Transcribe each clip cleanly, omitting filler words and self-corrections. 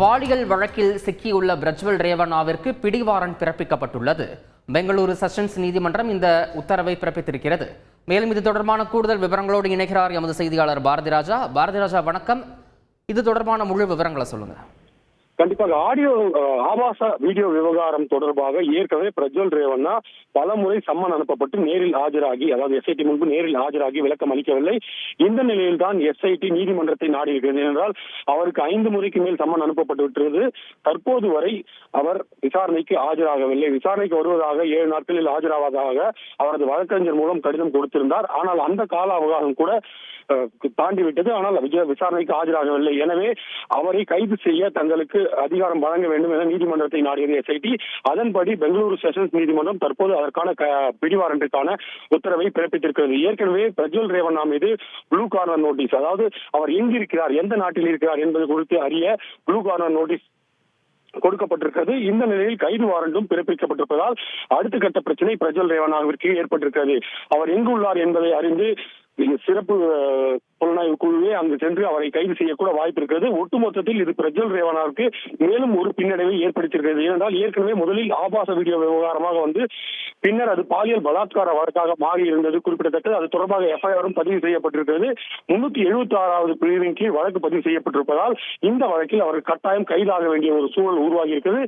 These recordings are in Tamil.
பாலியல் வழக்கில் சிக்கியுள்ள பிரஜ்வல் ரேவண்ணாவிற்கு பிடிவாரண்ட் பிறப்பிக்கப்பட்டுள்ளது. பெங்களூரு செஷன்ஸ் நீதிமன்றம் இந்த உத்தரவை பிறப்பித்திருக்கிறது. மேலும் இது தொடர்பான கூடுதல் விவரங்களோடு இணைகிறார் எமது செய்தியாளர் பாரதிராஜா. பாரதிராஜா, வணக்கம். இது தொடர்பான முழு விவரங்களை சொல்லுங்க. கண்டிப்பாக ஆபாச வீடியோ விவகாரம் தொடர்பாக ஏற்கனவே பிரஜ்வல் ரேவண்ணா பல முறை சம்மன் அனுப்பப்பட்டு நேரில் ஆஜராகி, அதாவது எஸ்ஐடி முன்பு நேரில் ஆஜராகி விளக்கம் அளிக்கவில்லை. இந்த நிலையில் தான் எஸ்ஐடி நீதிமன்றத்தை நாடி இருக்கிறது. என்றால் அவருக்கு 5 முறைக்கு மேல் சம்மன் அனுப்பப்பட்டு விட்டது. தற்போது வரை அவர் விசாரணைக்கு ஆஜராகவில்லை. விசாரணைக்கு வருவதாக 7 நாட்களில் ஆஜராவதாக அவரது வழக்கறிஞர் மூலம் கடிதம் கொடுத்திருந்தார். ஆனால் அந்த கால அவகாசம் கூட தாண்டிவிட்டது. ஆனால் விசாரணைக்கு ஆஜராகவில்லை. எனவே அவரை கைது செய்ய தங்களுக்கு அதிகாரம் வழங்க வேண்டும் என நீதிமன்றத்தை நாடியது எஸ்ஐடி. அதன்படி பெங்களூரு செஷன்ஸ் நீதிமன்றம் தற்போது அதற்கான பிடிவாரண்டுக்கான உத்தரவை பிறப்பித்திருக்கிறது. ஏற்கனவே பிரஜ்வல் ரேவண்ணா மீது ப்ளூ கார்னர் நோட்டீஸ், அதாவது அவர் எங்கிருக்கிறார், எந்த நாட்டில் இருக்கிறார் என்பது குறித்து அறிய ப்ளூ கார்னர் நோட்டீஸ் கொடுக்கப்பட்டிருக்கிறது. இந்த நிலையில் கைது வாரண்டும் பிறப்பிக்கப்பட்டிருப்பதால் அடுத்த கட்ட பிரச்சனை பிரஜ்வல் ரேவண்ணாவிற்கு ஏற்பட்டிருக்கிறது. அவர் எங்கு உள்ளார் என்பதை அறிந்து சிறப்பு புலனாய்வு குழுவே அங்கு சென்று அவரை கைது செய்யக்கூட வாய்ப்பு இருக்கிறது. ஒட்டுமொத்தத்தில் இது பிரஜ்வல் ரேவண்ணாவிற்கு மேலும் ஒரு பின்னடைவை ஏற்படுத்தியிருக்கிறது. ஏனென்றால் ஏற்கனவே முதலில் ஆபாச வீடியோ விவகாரமாக வந்து பின்னர் அது பாலியல் பலாத்கார வழக்காக மாறி இருந்தது குறிப்பிடத்தக்கது. அது தொடர்பாக எஃப்ஐஆரும் பதிவு செய்யப்பட்டிருக்கிறது. 376வது பிரிவின் கீழ் வழக்கு பதிவு செய்யப்பட்டிருப்பதால் இந்த வழக்கில் அவர் கட்டாயம் கைதாக வேண்டிய ஒரு சூழல் உருவாகி இருக்கிறது.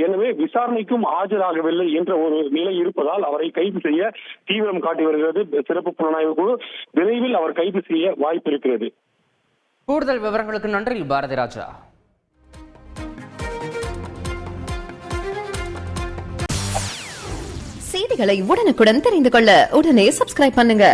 எனவே விசாரணைக்கும் ஆஜராகவில்லை என்ற ஒரு நிலை இருப்பதால் அவரை கைது செய்ய தீவிரம் காட்டி வருகிறது சிறப்பு புலனாய்வு குழு. விரைவில் அவர் கைது செய்ய வாய்ப்பு இருக்கிறது. கூடுதல் விவரங்களுக்கு நன்றி பாரதிராஜா. செய்திகளை உடனுக்குடன் தெரிந்து கொள்ள உடனே சப்ஸ்கிரைப் பண்ணுங்க.